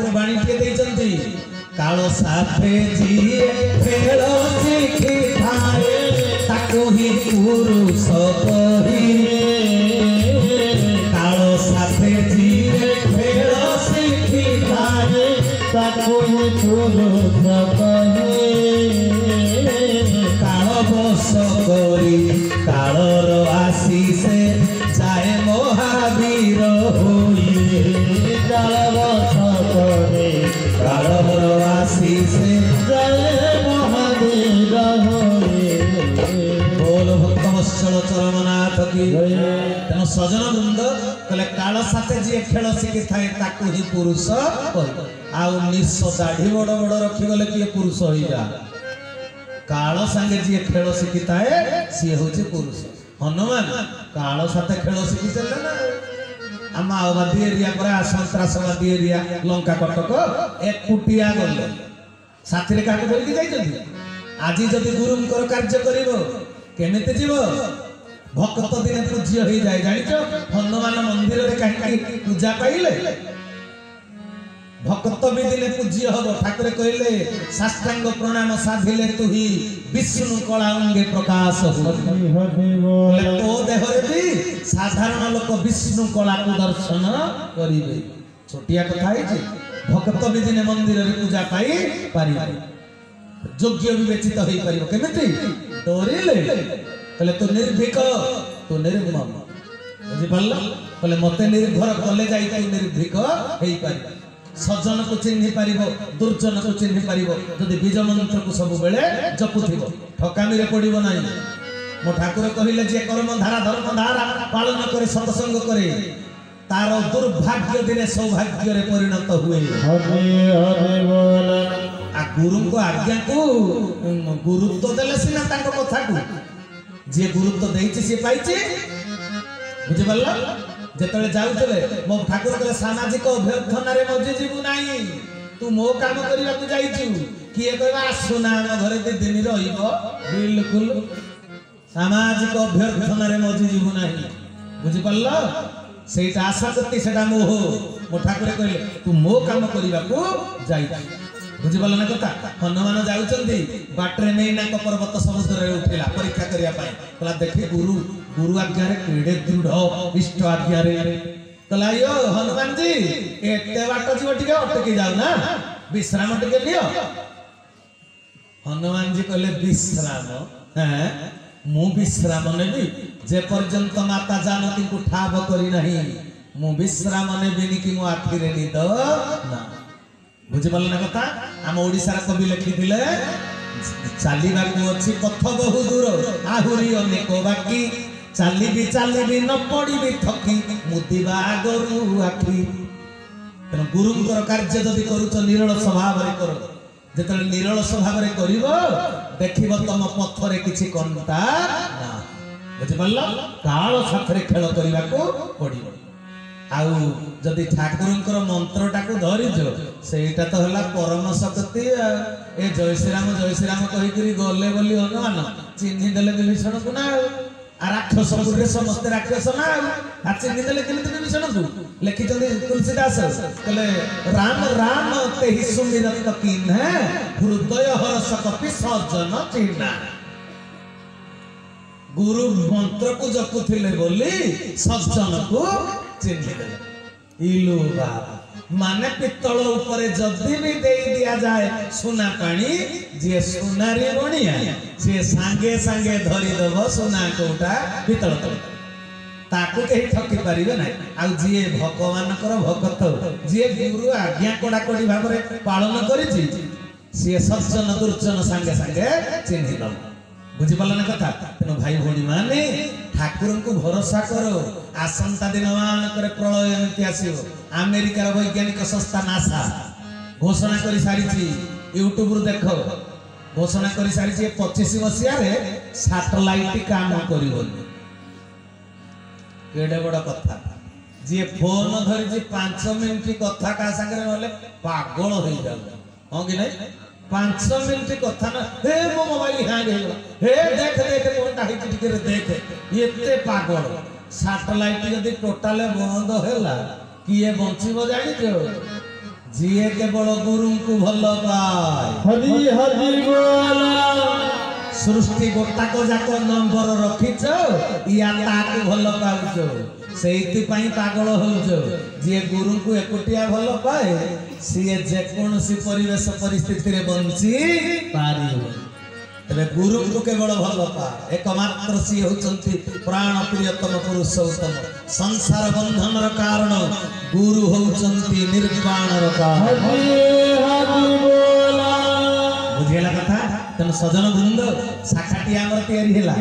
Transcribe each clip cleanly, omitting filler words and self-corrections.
ठाकुर बाणी टे देइचंती कालो साथे जिए खेल शिखी थाए ताको ही पुरुष कहिए कालो साथे जिए खेल शिखी थाए ताको ही पुरुष कहिए काल बस करी कालर आशीषे जाए महावीर होइए काल बस करी कालर आशीषे जाए महावीर होइए बोल भक्त वत्सल चरमनाथ की तेणु सजन वृंद कहले काल साथे जी खेल शिखी थाए ताकू ही पुरुष आउ निश दाढ़ी बड़ बड़ रखिगले किए पुरुष हो जा काल संगे जी खेल शिखी थाए सी हूँ पुरुष हनुमान काल साथे खेल शिखी चले ना आम माओवादी एरिया पर सन्त्रासवादी एरिया लंका कटक एकुटिया गले साथी क्या धरिकी आज जदि गुरुंकर कार्य कर केमिति जीव भक्त दिने पूज्य हो जाए जानिच हनुमान मंदिर में कहीं पूजा पाइले भक्त भी दिने पूज्य हम ठाकुर कहले साष्टांग प्रणाम साधिले तु ही विष्णु कला अंगे प्रकाश हो तो देहरे भी साधारण लोक विष्णु कला को दर्शन करिवे छोटिया कथा है भक्त भी दिने मंदिर में पूजा पाई पारिबे योग्य विवेचित हो पारिबो केमिति डरिले कहले तू निर्भीक तू निर्मम बुझी पारल कहले मते निर्भर कले जाई तू निर्भीक हेई पारिबो सज्जन को चिन्ह पारिबो दुर्जन को चिन्ह पारिबो जदि बीज मंत्र को सब बेले जपुथिबो ठकामी रे पड़िबो नाही मो ठाकुर कहिले जे कर्म धारा धर्म धारा पालन करे सत्संग करे तार दुर्भाग्य दिने सौभाग्य रे परिणत हुए हरि हरि बोल आ गुरु को आज्ञा को गुरुत्व देले सिना तांको कथा को जे गुरुत्व देइछि से पाइछि बुझि पारला जेतले जाउतले मो ठाकुर कहले सामाजिक अभ्यर्थना रे मजे जीवु नाही तू मो काम करिया को जाइछु किए कहबा आसुना हम घरे दे दिन रहिबो बिल्कुल सामाजिक अभ्यर्थना रे मजे जीवु नाही बुझि पारला सेटा आशा करती सेटा मोह मो ठाकुर कहले तू मो काम करिया को जाइछु बुझि पारला ना कथा हनुमान जाउचंदी बाटरे नै ना पर्वत समुद्र रे उठिला परीक्षा करिया पाए कहला देखि गुरु गुरु आज्ञा रे केडे दृढ़ इष्ट आज्ञा रे कहला यो हनुमान जी एते बाट जीव टिके अटकी जाऊ ना विश्राम टिके लियो हनुमान जी कहले विश्राम हैं मु विश्राम नेबी जे पर्यंत माता जानकी को ठाब करी नहीं मु विश्राम नेबिनी कि मो आखि रे निद ना बुझि पारल ना कथा हम ओडिसा रा कवि लिखिथिले चालीबा को अछि पथ बहु दूर आहुरी अनेक बाकी चाली भी न पड़ी भी थकी मुदिबा गरु आखि तेन गुरुंकर कार्य जदि करूच निरल स्वभाव रे कर जेतले निरल स्वभाव रे करिवो देखिबो तम पथरे किछि कंटा ना बुझि पारल काल साथरे खेल करिवा को पड़िबो आउ जदि ठाकुरंकर मंत्रटा को धरिजो सेटा तो हला परम शक्ति ए जय श्री राम कहि करी गले बोली हनुमान चिन्हि देले विभीषण को ना आ राक्षस पुरे समस्त राक्षस ना आ चिन्हि देले केमिति विभीषण को लिखि चंदी तुलसीदास कहले राम राम तेहि सुमिरत कीन है हृदय हर्ष कपि सज्जन चिन्हा गुरु मंत्र को जपुथिले बोली सज्जन को चिन्ह इलु बाबा माने पित्तल ऊपर जदि भी दे दिया जाए सोना पानी जे सोनारी बणिया से सांगे सांगे धरी दब सोना कोटा पित्तल ताकू कहीं ठकी पारिबे ना आ जे भगवान भक्त जे गुरु आज्ञा कड़ा कड़ी भाव में पालन करिछि से सज्जन दुर्जन सांगे सांगे चिन्ह दब बुझी पारल ना कथा तेणु भाई भौणी माने ठाकुर को भरोसा करो आसंता दिन मानक प्रलय एमती आसीबो अमेरिकार वैज्ञानिक संस्था नासा घोषणा कर सारी यूट्यूब रु देख घोषणा कर सारी 25 मसीह सैटेलाइट काम करिबोनी केडे बड़ कथा जे फोन धरि 5 मिनिट कथा का संगे नले पागल हो जाउ हां कि नहीं 5 मिनिट कथा ना हे मो मोबाइल हैंग हो हे देख देख कोनटा हिट टिके रे देख एते पागल सैटेलाइट यदि टोटल बंद होला किए बंचिबो जानि जो जिए केवल गुरु को भल पाए हरि हरि बोल सृष्टि गोटाक जाक नंबर रखिच या ताकू भल पाउछ सेइति पई पागल होउछ जे गुरु को एकुटिया भल पाए सिए जे कोनसी परिवेश परिस्थिति रे बंची पारियो तबे गुरु को केवल भल पा एकमात्र सी होचंती प्राण प्रियतम पुरुषोत्तम संसार बंधन र कारण गुरु होचंती निर्वाण र कारण बुझेला कथा तन सजन वृंद शाखाटी आमर तयारी हेला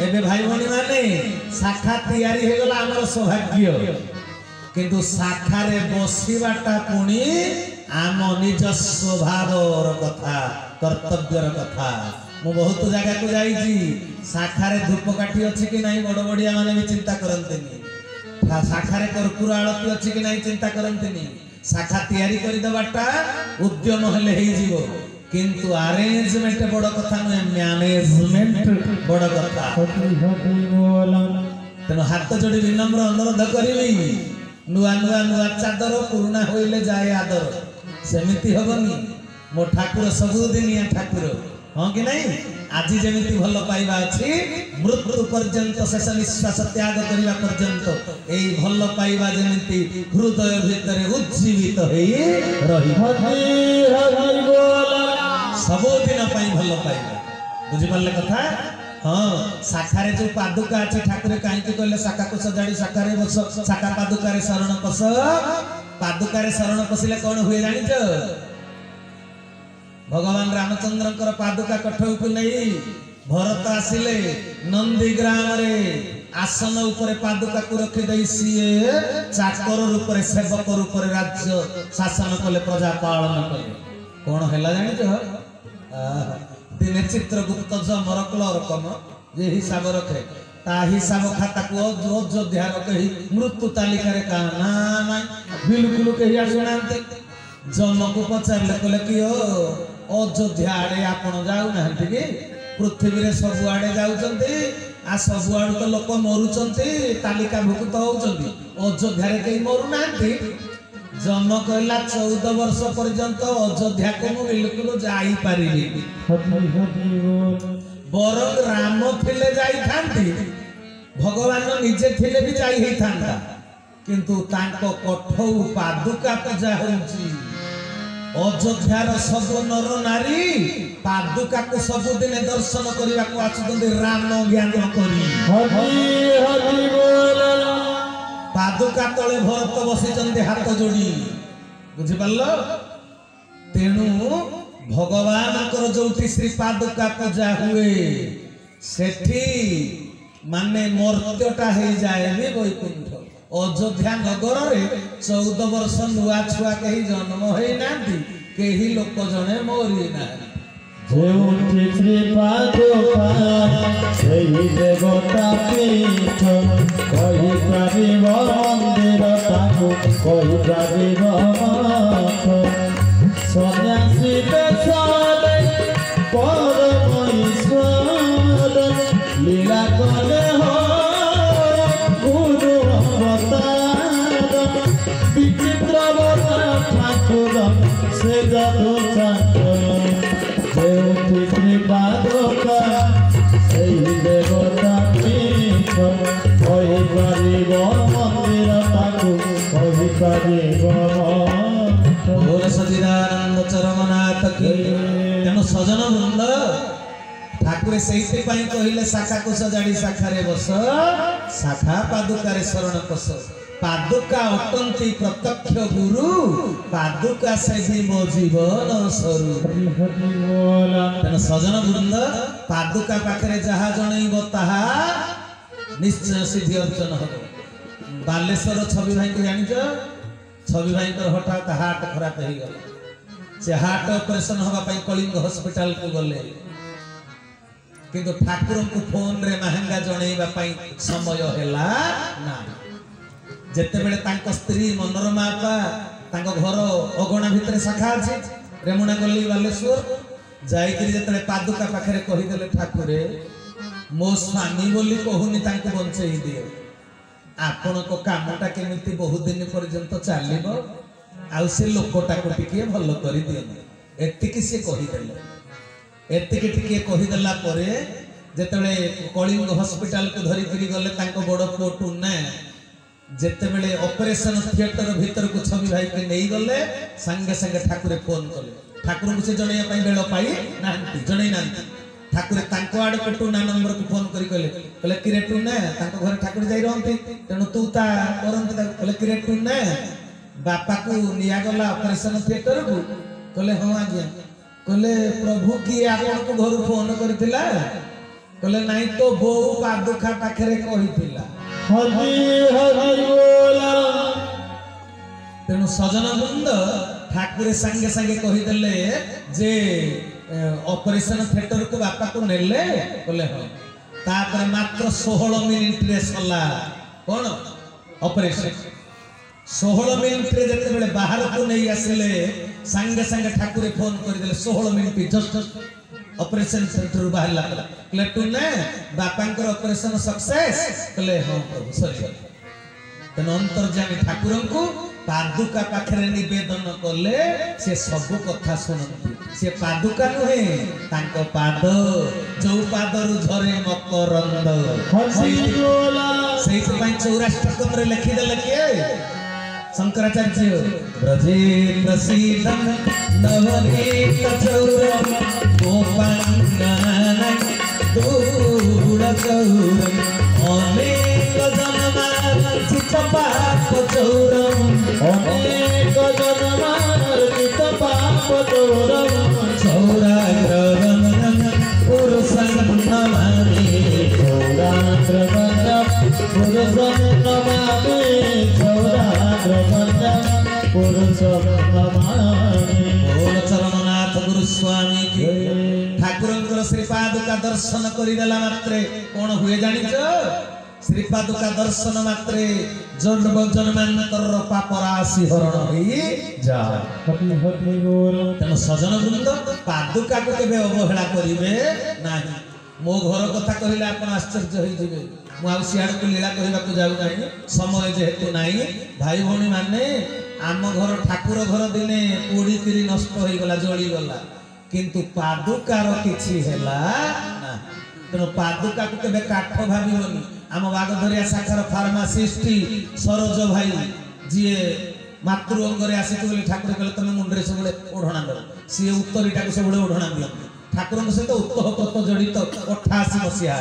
एबे भाई भनी माने शाखा तयारी हे गला आमर सौभाग्य किंतु शाखा रे बसिबाटा पुणी आम निज स्वभावर कथा कर्तव्यर कथा मु बहुत जगह को जाईची शाखा रे धूपकाठी अछि कि नाही बड़ बड़िया माने भी चिंता करंतेनी शाखा रे कर्पूर आळती अछि कि नाही चिंता करंतेनी शाखा तयारी करि दबाटा उद्यम हेले हेई जीवो किंतु अरेंजमेंट बड़ कथा नुहे मैनेजमेंट बड़ कथा तेणु हाथ जोड़ी विनम्र अनुरोध करी नुआ नुआ नुआ चादर पुराना होइले जाए आदर सेमिति हबनी मो ठाकुर सबुदिनिया ठाकुर हाँ कि नहीं आज जमीती भल पाइबा अछि मृत्यु पर्यंत शेष निश्वास त्याग करने पर्यंत एई भल पाइबा जमीती हृदय भितर उज्जीवित होई रही सबुदिन पई भल पाइबा बुझि परले कथा हाँ शाखारे जो पादुका अछि ठाकुर काहे कहले शाखा को सजाड़ी शाखारे बस शाखा पादुकारे शरण पस पादुकारे शरण पसिले कोन हुए जानिछ भगवान रामचंद्र पादुका कठौ को नहीं भरत आसिले नंदी ग्राम रे आसन ऊपर पादुका को रखि दई सीए चाकर रूप रे सेवक रूप रे राज्य शासन कले प्रजा पालन कले कोन हैला जानि छ दिने चित्रगुप्त जमर क्लर्कम जे हिसाब रखे ता हिसाब खाता को अयोध्या कही मृत्यु तालिका रे का ना ना बिल्कुल कही आसुनांते जम को पचारले कले कि अयोध्या आड़े आपण जाऊ ना कि पृथ्वी रे सब आड़े जाउचंती आ सब आड़ तो लोक मरुचंती तालिका भुक्त होउचंती अयोध्या रे कई मरु नांती जम कहला 14 वर्ष पर्यंत अयोध्या को मु बिल्कुल जाई पारिली बरं राम थिले जाई थांती भगवान निजे थिले भी जाई हे थांता किंतु तांको कठौ पादुका पूजा होउची अयोध्यार सब नर नारी पादुका को सब दिन दर्शन करने को आछुंती राम ज्ञान करी पादुका तले भरत बसिचंती हाथ जोड़ी बुझि परलो तेणु भगवान जोटी श्री पादुका पूजा हुए सेठी माने मर्त्यटा हे जाए भी वैकुंठ अयोध्या नगर रे 14 वर्ष नुआ छुआ कहीं जन्म होई नांती केही लोक जने मोरी ना जोटी श्री पादुका सेही देवता पीठ कहि पारिब मंदिर ताकु कहि पारिब सन्यासी बेचारे परम ईश्वर लीला कले हो गुरु अवतार विचित्र ठाकुर से जादू ठाकुर जोटी श्री पादुका सेही देवता पीठ कहि पारिब मंदिर ताकु कहि पारिब बोल सच्चिदानंद चरमनाथ की तेणु सजन वृंद ठाकुर से कहले शाखा को सजाड़ी शाखा रे बस शाखा पादुका रे शरण पस पादुका अटंती प्रत्यक्ष गुरु पादुका से भी मो जीवन स्वरूप तेणु सजन वृंद पादुका पाखरे जहा जनइब ताहा निश्चय सिद्धि अर्जन हम बालेश्वर छवि भाई को जानिछ छवि भाई हठात हार्ट खराब हो गला से हार्ट ऑपरेशन होगा पाई कलिंग हॉस्पिटल को गले किंतु ठाकुर को फोन रे महंगा जणैबा पाई समय हैला ना जेते बेले तांको स्त्री मनोरमा आपा तांको घर अगणा भितरे शाखा अछि रेमुणा गली बालेश्वर जाई करी जेते पादुका पाखरे कहि देले ठाकुरे मो स्वामी बोली कहूनी तांको बंचई दियो आपण को कामटा केमिति बहुत दिन पर्यंत चलिबो आउ से लोकटाको टिके भल कर दियंतु एतिकी से कहीदेले एतिकी टिके कहीदेला परे जेतेबेले कलिंग हॉस्पिटल को धरिकी गले तांको बड़ पुओ टुना जेतेबेले ऑपरेशन थिएटर भीतर को छवि भाई के नहीं गले संगे संगे ठाकुर फोन कले ठाकुर को से जणैया पई बेल पाई नांती जणै नांती ठाकुर तांको आड़ को टुना नंबर को फोन करी कहले किरे टुना तांको घर ठाकुर जाई रहंती तेनु तू ता करंती कहले किरे टुना बापा को निया गला ऑपरेशन थिएटर को कहले हां आज्ञा कहले प्रभु की आपन को घर फोन करथिला कहले नहीं तो बो पादुखा पाखरे कहिथिला हरि हरि बोला तेनु सजन बृंद ठाकुर संगे संगे कहीदेले जे ऑपरेशन थिएटर को बापा को नेले कहले हां तापर मात्र 16 मिनिट रे सला कोन ऑपरेशन 16 मिनिट रे जते बेले बाहर को नहीं आसिले संगे संगे ठाकुर फोन कर देले 16 मिनिट जस्ट ऑपरेशन सेंटर बाहर लागला कहले टुने बापांकर ऑपरेशन सक्सेस कहले हां प्रभु सॉरी तन अंतर्जामी ठाकुर को पादुका पाखरे निवेदन कले से सब कथा सुनंती से पादुका नुहे तांको पाद जो पादरु झरे मकरंद हरि बोला सेहि पई 84 रे लिखि देले के शंकराचार्य ब्रजे प्रसीदं नवनीत चौरम गोपांगन दूर चौरम अनेक जन्मार्जित पाप चौरम अनेक जन्मार्जित पाप चौरम चौराग्रवम पुरुषं नमामि चौराग्रवम पुरुषं नमामि चौराग्रवम पुरुषं नमामि बोल चरणनाथ गुरु स्वामी की ठाकुरंकर श्रीपादुका दर्शन करिदेला मात्रे कोन हुए जानिछ श्रीपादुका दर्शन मात्रे जन्म जन्मांतर पाप राशि हरण होई जा हरि हरि बोल तेणु सजन वृंद पादुका को केबे अवहेला करिवे नाही मो घर कथा कहले आपण आश्चर्य होई जिवे मु आ सियाड़ को लीला कहबा को जाउ नाही समय जेहेतु नाही भाई भौणी माने आम घर ठाकुर घर दिने पोड़ी किरी नष्ट होई गला जळी गला किंतु पादुकार किछि हेला ना तेणु पादुका को केबे काठ भाबिबनी आम बागधरिया शाखार फार्मासिस्ट सरोज भाई जी मातृ अंगरे आसी ठाकुर कहले तुम मुंडे सब ओढ़णा दो सी उत्तरीटा को सब ओढ़णा दियंती ठाकुर सहित उत्तोहत जड़ित 88 मसीहा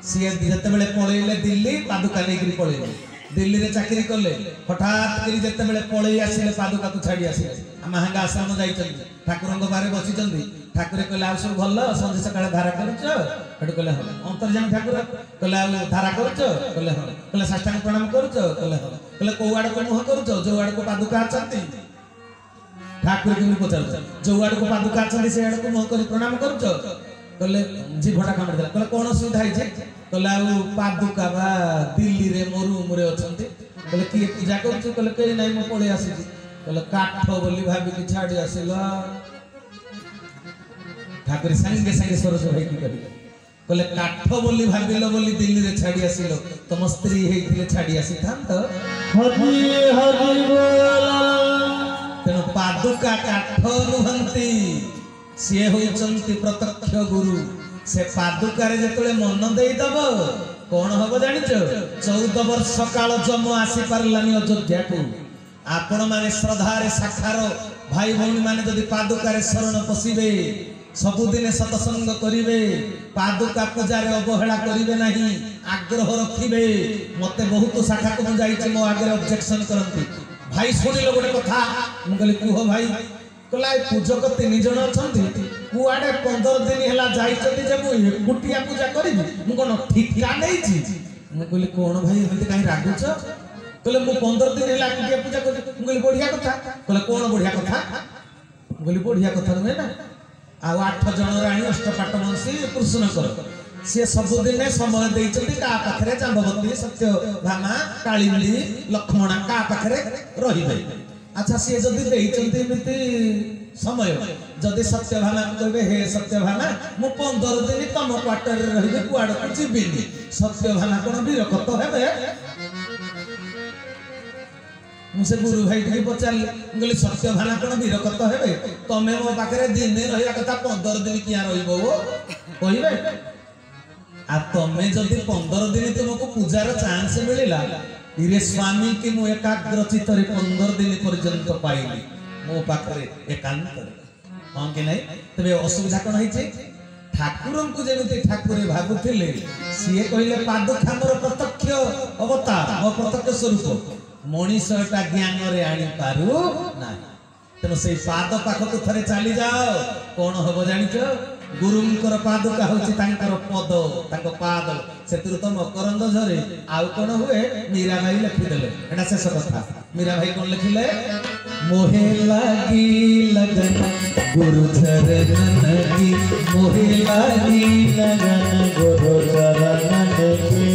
सी जिते पलैले दिल्ली पादुका नहीं पलैले दिल्ली रे चाकरी कले हठात करी जिते पलि आसिले पादुका को छाड़ी आसिले महांगा आश्रम जाइछन्ति ठाकुर बारे बसिछन्ति ठाकुर कहले आ सब भल संजे सकाळे धारा करछ हेटु कहले हां अंतर्जामी ठाकुर कहले आ धारा करछ कहले हां कहले साष्टांग प्रणाम करछ कहले हां कहले को आड़ को मुह करछ जो आड़ को पादुका अछन्ति ठाकुर के पचार जो आड़ को पादुका अछन्ति से आड़ को मुह कर प्रणाम करछ कहले जीभटा कामड़ देला कहले कोन सुविधा है जे कहले आ पादुका बा दिल्ली रे मरूम रे अछन्ति कहले की पूजा करछ कहले के नै म पळे आसी कहले काठ बोली भाबी की छाड़ी आसिला ठाकुर संगे संगे सरोज भाई की करी कहले काठ बोली भाबिलो बोली दिल्ली रे छाड़ी आसिलो तम स्त्री हेतिले छाड़ी आसी थान तो हरि हरि बोला तेणु पादुका काठ नुहंती सी होचंती प्रत्यक्ष गुरु से पादुकार जेतले मन देई दब कोन हबो जानिच 14 वर्ष काल जम आसी परलानी अयोध्या को आपण माने श्रद्धारे साखार भाई भौणी माने जदि पादुकार शरण पसिबे सबुदिने सतसंग करिवे पादुका पूजारे अवहेला करिवे नाही आग्रह रखिबे मते बहुत शाखा को जाईछि मो आगे ऑब्जेक्शन करंती भाई सुनिलो गोटे कथा मु कहली कुह भाई कहला पूजक 3 जण अछंती कुआडे 15 दिन हेला जाईछती जे मु एकुटिया पूजा करिबी मु कोन ठिका नैछि मु कहली कोन भाई एमति काई रागुछ कहले मु 15 दिन हेला एकुटिया पूजा करि मु कहली बढ़िया कथा कहले कोन बढ़िया कथा मु कहली बढ़िया कथा नुहे ना आ 8 जण राणी अष्टपाट वंशी कृष्ण कर सी सबुदिने समय देइछती का पाखरे जांबवती सत्यभामा कालिंदी लक्ष्मणा का पाखरे रहिबे अच्छा सी जदी देइछती मिति समय जदी सत्यभामा कहबे हे सत्यभामा मु 15 दिन तम क्वार्टर रे रहिबे कुआड को जिबिनी सत्यभामा कोन वीर कत हेबे मुझे गुरु भाई टी पचारे कहली सत्य भाना कौन वीरकत हे तुम्हें मो पाखे दिन रहा कथा 15 दिन क्या रही आ तमें जदि 15 दिन तुमको पूजार चांस मिलला इरे स्वामी की मु एकाग्रचित 15 दिन पर्यंत पाइली मो पाखे एकांत हाँ कि नहीं तेज असुविधा कौन है ठाकुर को जमी ठाकुर भागुले सी कहले पादुका मोर प्रत्यक्ष अवतार मो प्रत्यक्ष स्वरूप मनीषटा ज्ञान रे आनी पारू ना तेणु से पाद पाखक थरे चली जाओ कौन हम जानिच गुरुंकर पादुका हूँ पद तांको पाद से तो मकरंद झरे आउ कौन हुए मीरा भाई लिखिदेले एटा शेष कथा मीरा भाई कौन लिखिले मोहे लागी लगन गुरु चरण की मोहे लागी लगन गुरु चरण की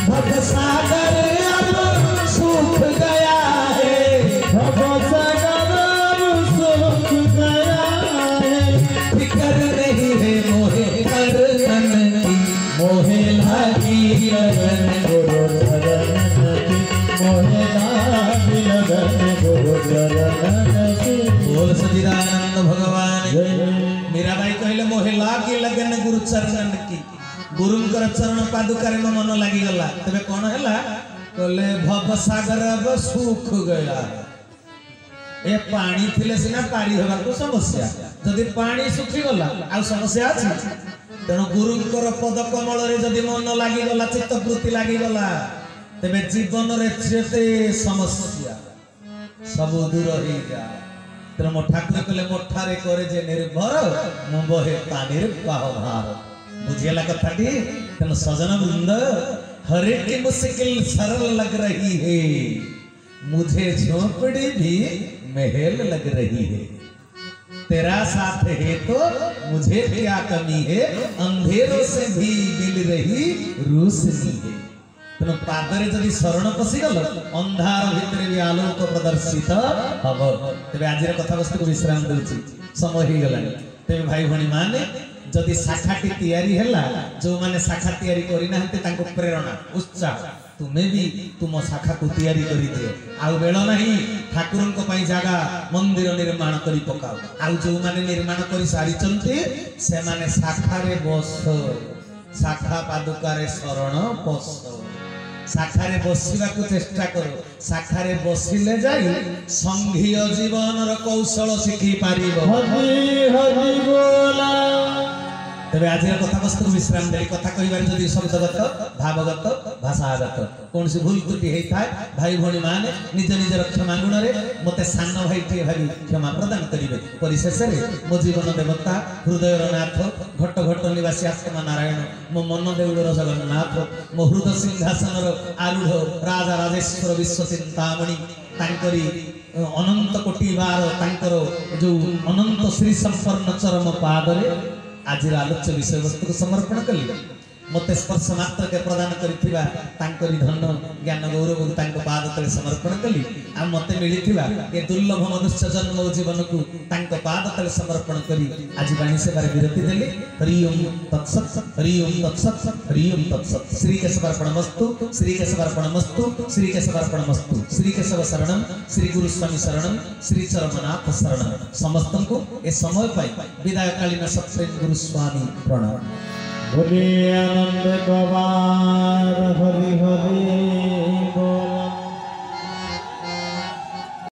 भव सागर अब सूख गया है भव सागर अब सूख गया है फिकर नहीं है मोहे करन की मोहे लागी लगन गुरु चरण की मोहे लागी लगन गुरु चरण की बोल सच्चिदानंद भगवान मीरा भाई कहले मोहे लागी लगन गुरु चरण की गुरुंकर चरण पादुकार में मन लगी गला तबे कौन हैला कहले भव सागर अब सूख गया ए पानी थिले सिना पारी होबा को समस्या जदि पानी सुखी गला आ समस्या अछि तेणु गुरुंकर पद कमल रे जदि मन लगी गला चित्त वृत्ति लगी गला तबे जीवन रे जेते समस्या सब दूर हो जा तेणु मो ठाकुर कहले मोठारे करे जे निर्भर मु बहे पानीर पाह भार बुझियला कथाटी तेणु सजन वृंद हर एक की मुश्किल सरल लग रही है मुझे झोपड़ी भी महल लग रही है तेरा साथ है तो मुझे क्या कमी है अंधेरों से भी मिल रही रोशनी है तेणु पादरे जदि शरण पशिगल अंधार भितर भी आलोक प्रदर्शित हम तेज आज कथा वस्तु को विश्राम दूची समय हो गला तेज भाई भणी माने जदि शाखाटी तैयारी हैला जो माने शाखा तैयारी करि नाहंते तांको प्रेरणा उत्साह तुम्हें भी तुम शाखा को तैयारी करि दियो आउ बेल नहीं ठाकुरन को पई जागा मंदिर निर्माण करि पकाओ आउ जो माने निर्माण करि सारी चंती से माने शाखा रे बस शाखा पादुका रे शरण पस शाखा रे बसिबा को चेष्टा करो शाखा रे बसिले जाई संघीय जीवन रो कौशल शिखी पारिबो हरि हरि बोला तेरे आज कथा वस्तु विश्राम दे कथा कहिबार जदि शब्दगत भावगत भाषागत कौन सी भूल त्रुटि होता है भाई भौणी माने निज निजर क्षमा गुण रे मते सान भाई टे भाई क्षमा प्रदान करिवे परिशेष रे मो जीवन देवता हृदयर नाथ घट घट निवासी आत्मा नारायण मो मन देउलर जगन्नाथ मो हृदय सिंहासन आरूढ़ राजा राजेश्वर विश्व चिंतामणि तांकरी अनंत कोटि बार तांकर जो अनंत श्री संपन्न चरम पादरे आज आलोच्य विषय वस्तु को समर्पण कली मते स्पर्श मात्र के प्रदान करिथिबा तांकरी धन ज्ञान गौरव को तांको पाद तले समर्पण कली आ मते मिलिथिबा ए दुर्लभ मनुष्य जन्म जीवन को तांको पाद तले समर्पण करी आज बाणी से बारे विरति देली हरि ओम तत्सत हरि ओम तत्सत हरि ओम तत्सत श्री केशवार्पणमस्तु श्री केशवार्पणमस्तु श्री केशवार्पणमस्तु श्री केशव शरणम श्री गुरु स्वामी शरणम श्री चरमनाथ शरणम समस्त को ए समय पाई विदाय कालीन सत्संग गुरु स्वामी प्रणाम बोले आनंद कबा